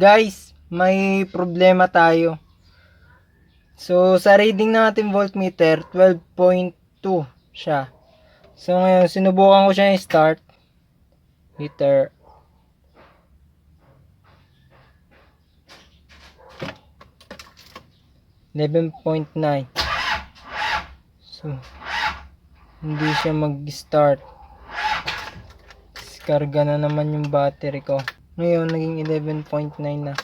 Guys, may problema tayo. So, sa reading ng ating voltmeter, 12.2 siya. So, ngayon, sinubukan ko siya i-start. Meter. .9. So, hindi siya mag-start. Diskarga na naman yung battery ko. Ngayon, naging 11.9 na.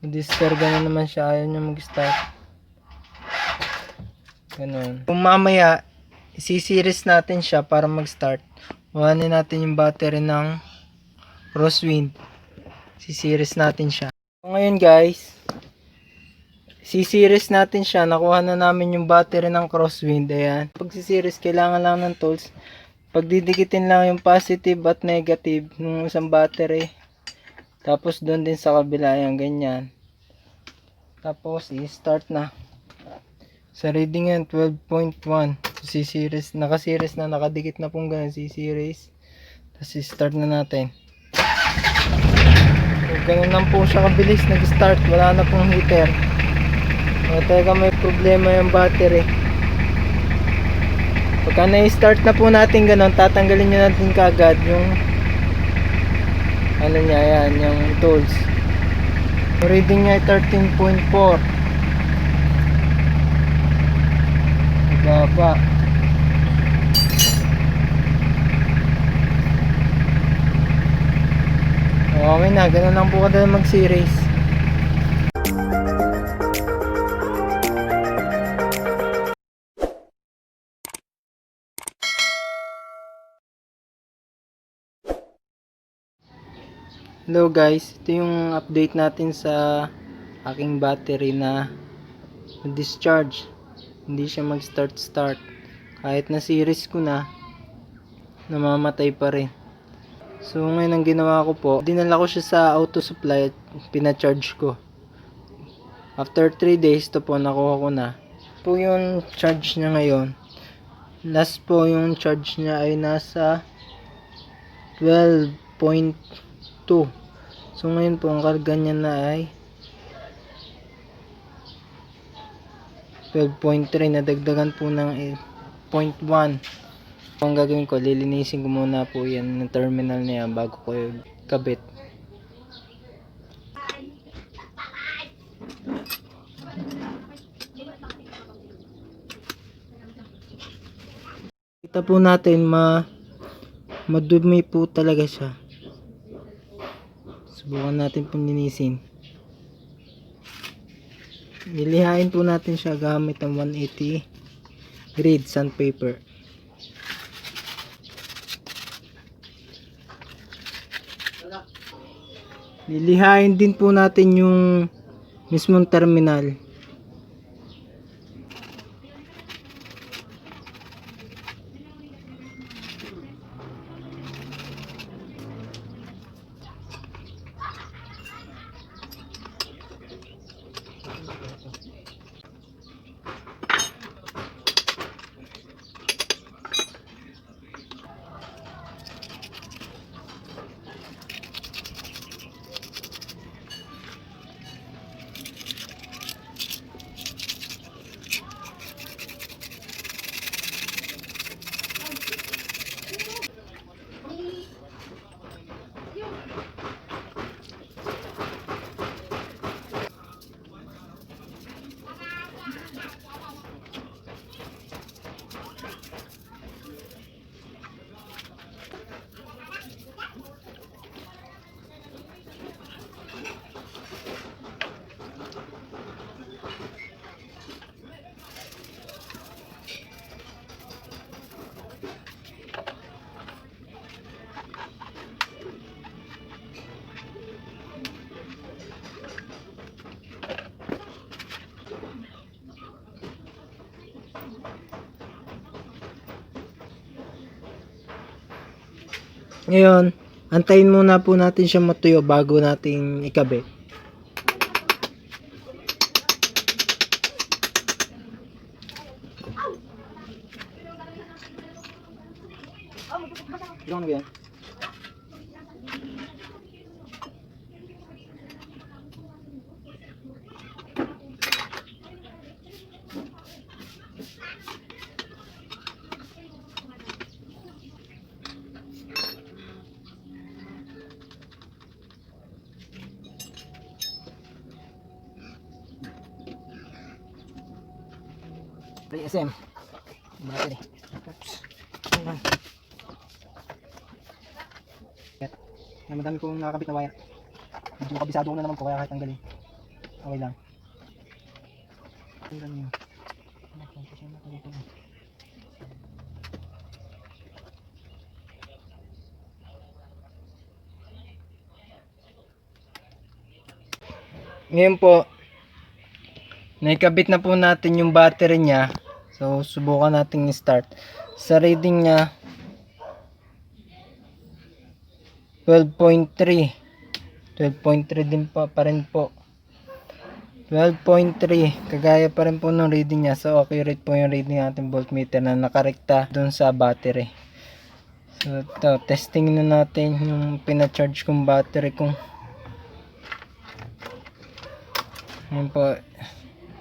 Diskarga na naman siya. Ayaw niya mag-start. Ganun. Kung mamaya, isi-series natin siya para mag-start. Kuhanin natin yung battery ng crosswind. Si-series natin siya. So, ngayon guys, si-series natin siya. Nakuha na namin yung battery ng crosswind. Ayan. Pag si-series, kailangan lang ng tools. Pagdidikitin lang yung positive at negative ng isang battery. Tapos doon din sa kabila. Ayan, ganyan. Tapos, i-start na. Sa reading yan, 12.1. Si-series. Naka-series na. Nakadikit na pong ganun. Si-series. Tapos, i-start na natin. So, ganun lang po siya kabilis nag-start. Wala na pong heater. O, talaga may problema yung battery. Pagka na-start na po natin ganun, tatanggalin nyo natin kagad yung ano niya, yan, yung tools. So, reading niya ay 13.4. Baba. Okay na, ganun lang po kadali mag-series. Hello guys, ito yung update natin sa aking battery na discharge. Hindi siya mag-start. Kahit na series ko na, namamatay pa rin. So ngayon ang ginawa ko po, dinala ko siya sa auto supply at pinacharge ko. After 3 days, ito po nakuha ko na. Po yung charge niya ngayon. Last po yung charge niya ay nasa 12.2. So ngayon po ang karga niya na ay 12.3. Nadagdagan po ng 0.1. Ang gagawin ko, lilinisin ko muna po yan ng terminal niya bago ko kabit. Kita po natin madumi po talaga siya. Subukan natin pong linisin. Nilihain po natin siya gamit ang 180 grade sandpaper. Lilihain din po natin yung mismong terminal. Ngayon, antayin muna po natin siya matuyo bago natin ikabit. Ano ba yan? Play SM. Battery. Oops. Ayan. Madami kong nakakabit na wire. Medyo kabisado ko na naman po kaya kahit tanggalin. Okay lang. Tingnan nyo. Ngayon po, naikabit na po natin yung battery niya. So, subukan natin i-start. Sa reading niya, 12.3. 12.3 din pa rin po. 12.3. Kagaya pa rin po ng reading niya. So, accurate po yung reading ng ating voltmeter na nakarekta dun sa battery. So, ito, testing na natin yung pinacharge kong battery kung ayun po,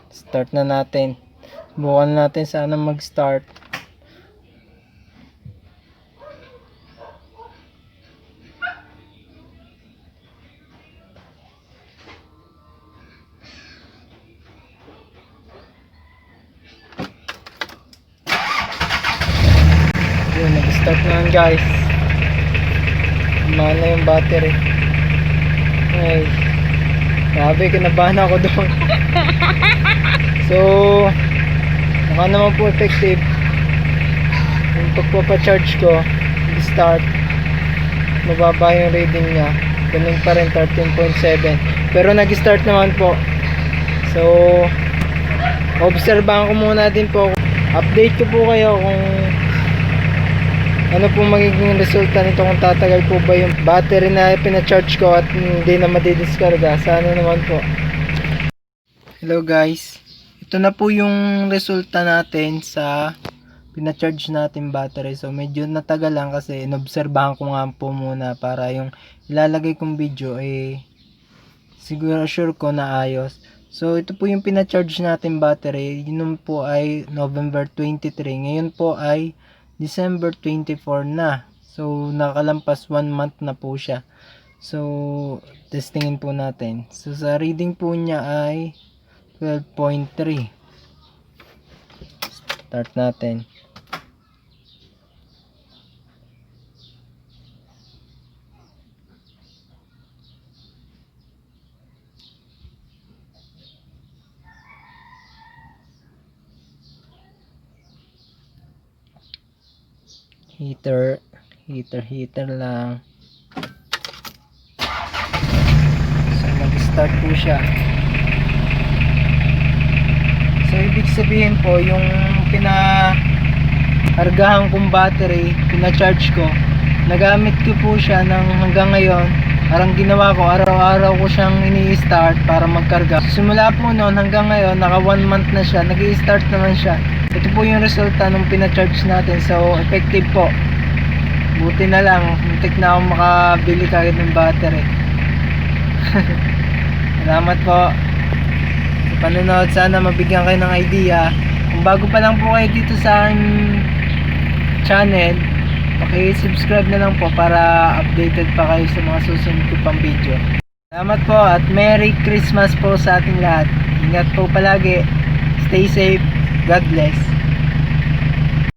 start na natin. Bukan natin sana mag-start. Yun, nag-start na yun guys. Mana yung battery. Ay, grabe, kinabahan ako doon. So, mukha naman po effective. Yung pagpapacharge ko, start, mababa yung reading niya. Ganun pa rin, 13.7. Pero nag-start naman po. So, obserbahan ko muna din po. Update ko po kayo kung ano po magiging resulta nito, kung tatagal po ba yung battery na pinacharge ko at hindi na madidiskarga. Sana naman po. Hello guys, ito na po yung resulta natin sa pinacharge natin battery. So medyo natagal lang kasi inobserbahan ko nga po muna para yung ilalagay kong video siguro sure ko na ayos. So ito po yung pinacharge natin battery. Yun po ay November 23. Ngayon po ay December 24 na. So nakalampas 1 month na po siya. So testingin po natin. So sa reading po niya ay 12.3. Start natin. Heater lang. So nag-start po siya. So ibig sabihin po yung pinakargahan kong battery, pinacharge ko, nagamit ko po siya ng hanggang ngayon. Parang ginawa ko, araw-araw ko siyang ini-start para magkarga. Simula po noon hanggang ngayon, naka 1 month na siya, nag-i-start naman siya. Ito po yung resulta nung pinacharge natin. So effective po. Buti na lang, muntik na akong makabili kagad ng battery. Salamat po sa panonood. Sana mabigyan kayo ng idea. Kung bago pa lang po kayo dito sa aking channel, paki-subscribe na lang po para updated pa kayo sa mga susunod ko pang video. Salamat po at Merry Christmas po sa ating lahat. Ingat po palagi. Stay safe. God bless.